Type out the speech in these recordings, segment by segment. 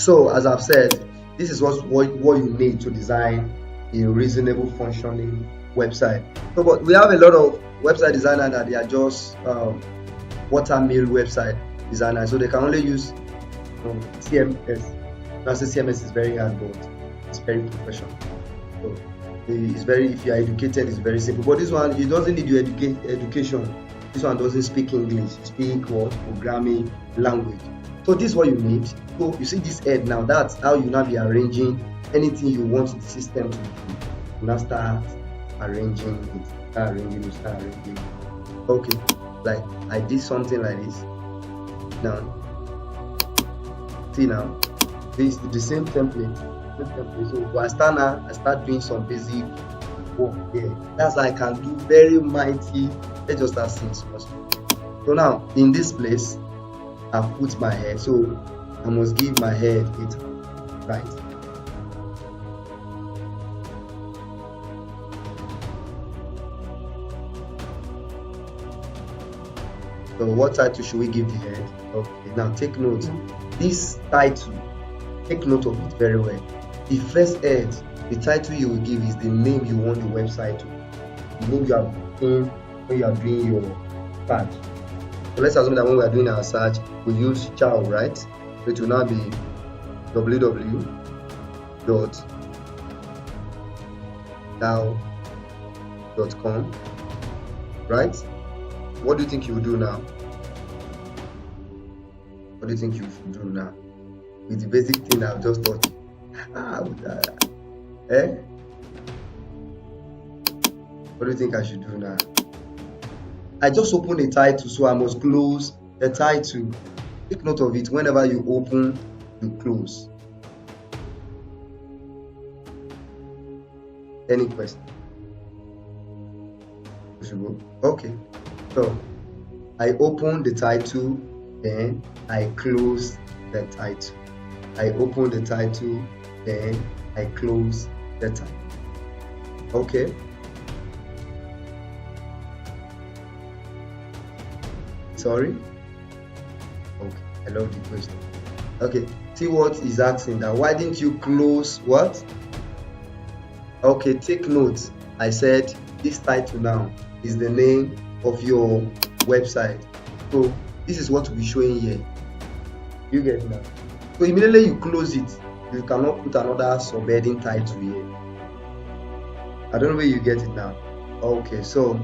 So as I've said, this is what you need to design a reasonable functioning website. So, but we have a lot of website designers that they are just watermill website designers, so they can only use CMS. Now, say CMS is very hard, but it's very professional. So it's very, if you are educated, it's very simple. But this one, it doesn't need your education. This one doesn't speak English. It speaks what? Programming language. So this is what you need. So you see this head now. That's how you now be arranging anything you want the system to do. You now start arranging it. Start arranging. Okay. Like I did something like this. Now, see now, this is the same template. So I start doing some basic work here. That's how I can do very mighty. Let's just start seeing first. So now in this place, I've put my head. So I must give my head it right. So what title should we give the head? Okay, now take note. This title, take note of it very well. The first head, the title you will give is the name you want the website to. The name you are putting when you are doing your search. So let's assume that when we are doing our search, we use chow, right? So it will now be www.chow.com, right? What do you think you will do now? What do you think you should do now? With the basic thing I've just taught you. What do you think I should do now? I just opened a title, so I must close the title. Take note of it. Whenever you open, you close. Any question? Okay. So I open the title, then I close the title. I open the title, then I close the title. Okay. Sorry. Okay, I love the question. Okay, see what is asking that. Why didn't you close what? Okay, take note. I said this title now is the name of your website. So this is what will be showing here. You get it now. So immediately you close it, you cannot put another subheading title here. I don't know where you get it now. Okay, so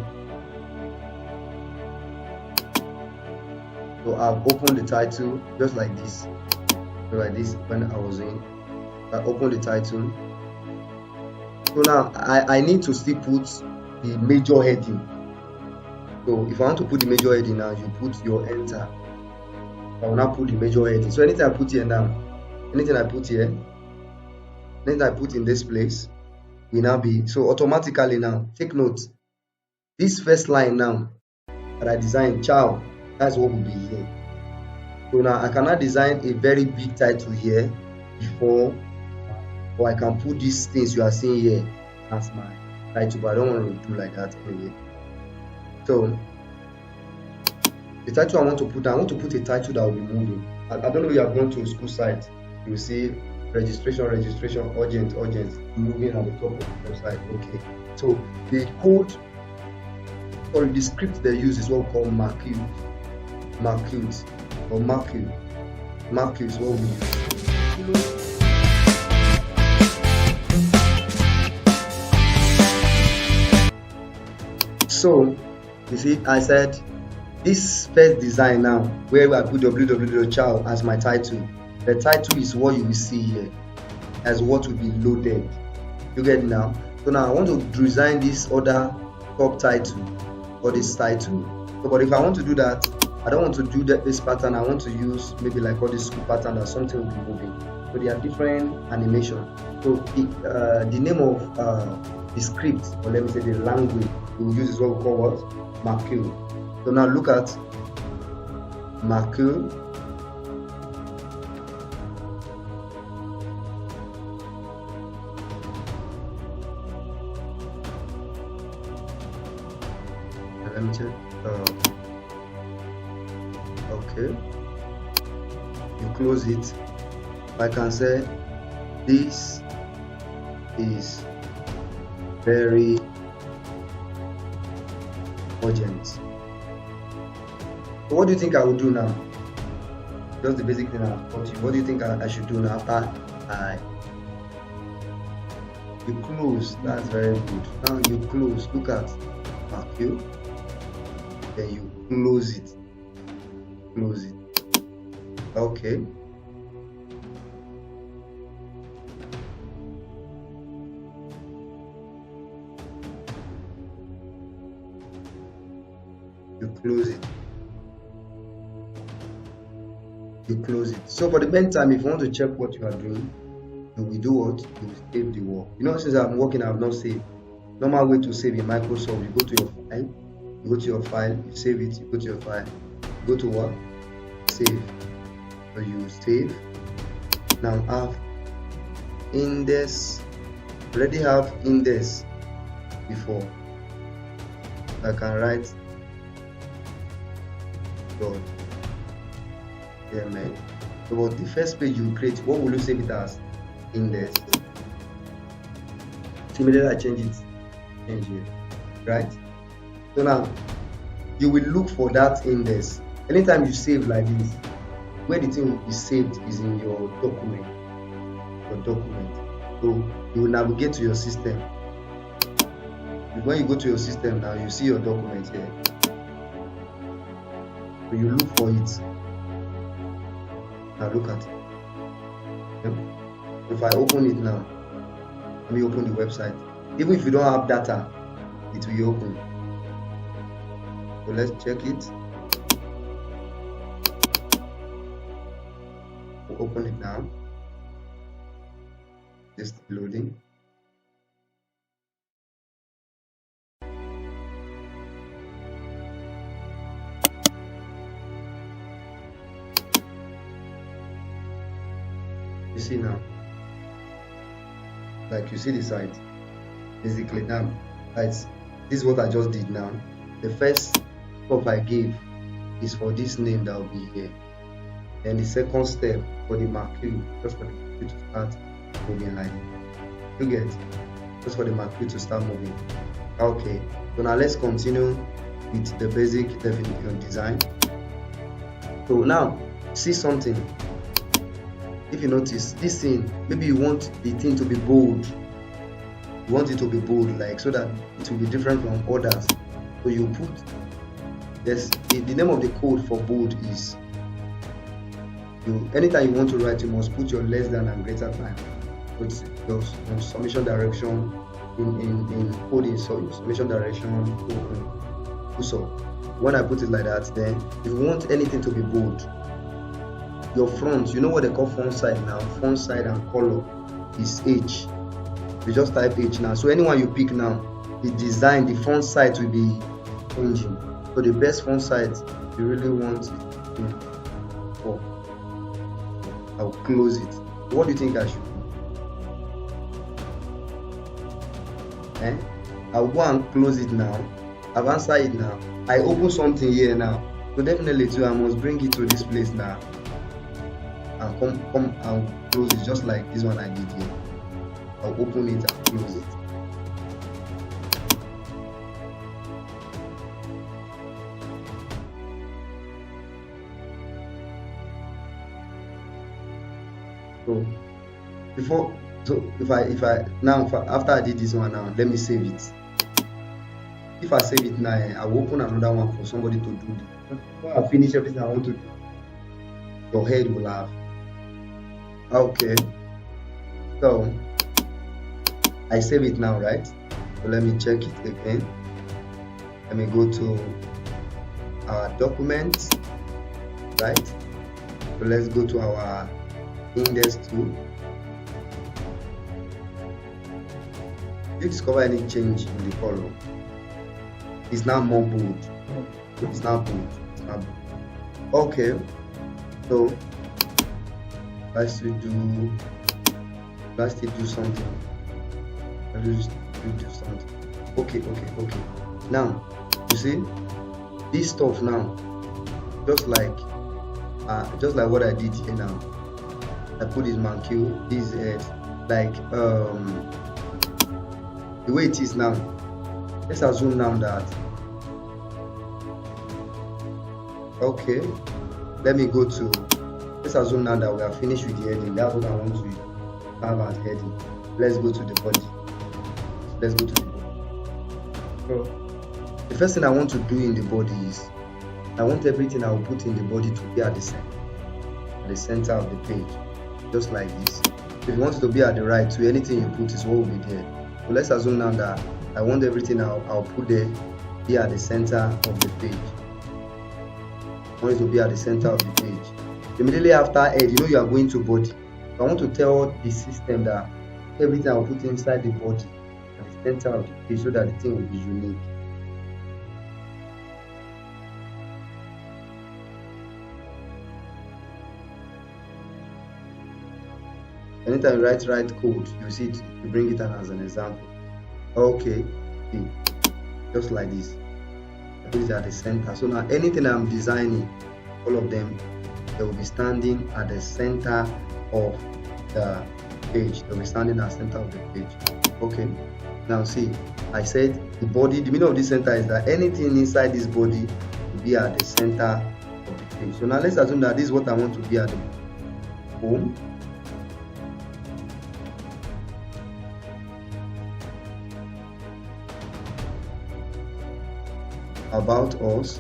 I've opened the title just like this. So like this when I was in. I opened the title. So now I need to still put the major heading. So if I want to put the major heading now, you put your enter. I will now put the major heading. So anything I put here now, anything I put here, anything I put in this place will now be, so automatically now, take note, this first line now that I designed, chow, that's what will be here. So now I cannot design a very big title here before, or I can put these things you are seeing here as my title, but I don't want to do like that anyway. So the title I want to put a title that will be moving. I don't know if you have gone to a school site, you will see registration, urgent, moving at the top of the website. Okay. So the code or the script they use is what we call Marquee is what we use. So you see, I said this first design now, where I put www.chow as my title, the title is what you will see here as what will be loaded. You get it now? So now I want to design this other top title or this title. So, but if I want to do that, I don't want to do this pattern. I want to use maybe like all this school pattern that something will be moving. So there are different animation. So the name of the script, or let me say the language we will use is what we call what? Marquee. So now look at Marquee. Let me check. Okay. You close it. I can say this is very urgent. So what do you think I will do now? Just the basic thing I've taught you. What do you think I should do now after you close? That's very good. Now you close. Look at marquee. Then you close it. Close it. Okay. You close it. You close it. So for the meantime, if you want to check what you are doing, you will do what? You will save the work. You know, since I'm working, I have not saved. Normal way to save in Microsoft, you go to your file, you save it, you go to your file, you go to what? Save. So you save. Now have index. Already have index before. I can write God. Yeah, man. So about the first page you create, what will you save it as? Index. Similarly, I change it here, right? So now you will look for that index. Anytime you save like this, where the thing will be saved is in your document. So you will navigate to your system. When you go to your system now, you see your document here. So you look for it. Now look at it. Okay. If I open it now, let me open the website. Even if you don't have data, it will open. So let's check it. We'll open it now. Just loading. You see now, like you see the site. Basically now, this is what I just did now. The first step I gave is for this name that will be here, and the second step for the marquee, just for the marquee to start moving like that. You get? Just for the marquee to start moving. Okay, so now let's continue with the basic definition design. So now see something. If you notice this thing, maybe you want the thing to be bold. You want it to be bold, like so that it will be different from others. So you put this. The name of the code for bold is. Anytime you want to write, you must put your less than and greater than. Put your summation direction in coding. So summation direction. So when I put it like that, then if you want anything to be bold, your font, you know what they call font size now? Font size and color is H. You just type H now. So anyone you pick now, the design, the font size will be changing. So the best font size you really want it. I'll close it. What do you think I should do? I'll go and close it now. I've answered it now. I open something here now. So definitely too, I must bring it to this place now. And come and close it just like this one I did here. I'll open it and close it. After I did this one now, let me save it. If I save it now, I will open another one for somebody to do this. Before I finish everything I want to do, your head will have. Okay, so I save it now, right? So let me check it again. Let me go to our document, right? So let's go to our index 2. If you discover any change in the color, it's now more bold. It's now bold. Okay, so let's still do something. Let's do something. Okay. Now you see this stuff now, just like what I did here now. I put this manque, this like the way it is now. Let's assume now that, okay, let me go to, let's assume now that we are finished with the heading. That's what I want to have as heading. Let's go to the body. Let's go to the body. So the first thing I want to do in the body is, I want everything I will put in the body to be at the center of the page, just like this. If you want it to be at the right, so anything you put is what will be there. So let's assume now that I want everything I'll put there be at the center of the page. I want it to be at the center of the page. Immediately after head, you are going to body. I want to tell the system that everything I'll put inside the body at the center of the page, so that the thing will be unique. Anytime you write code, you see it, you bring it as an example. Okay, just like this. I put it at the center. So now anything I'm designing, all of them, they will be standing at the center of the page. They'll be standing at the center of the page. Okay, now see, I said the body, the meaning of this center is that anything inside this body will be at the center of the page. So now let's assume that this is what I want to be at the home. About us.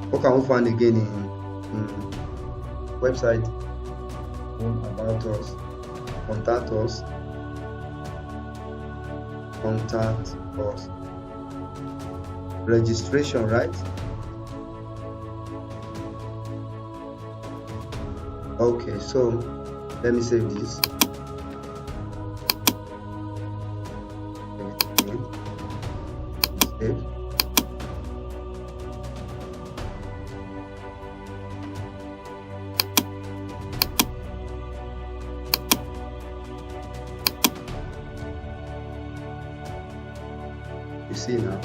What can we find again in website? About us, contact us, registration, right? Okay, so let me save this. Save. You see now,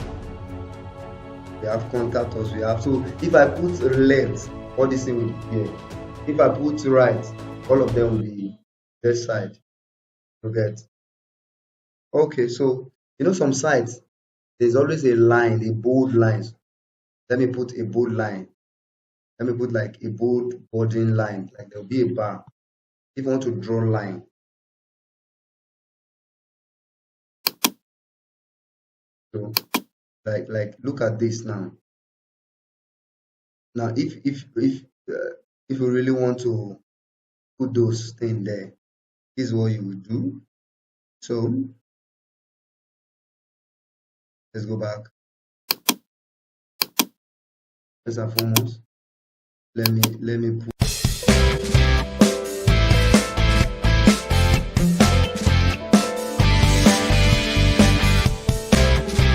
we have contact us. We have, so if I put left, all this thing will be here. If I put right, all of them will be this side. You get? Okay, so some sites, there's always a line, a bold line. Let me put a bold line. Let me put like a bold bordering line, like there'll be a bar. If you want to draw line, so like look at this now. Now if you really want to put those things there, this is what you would do. So let's go back. First and foremost, let me put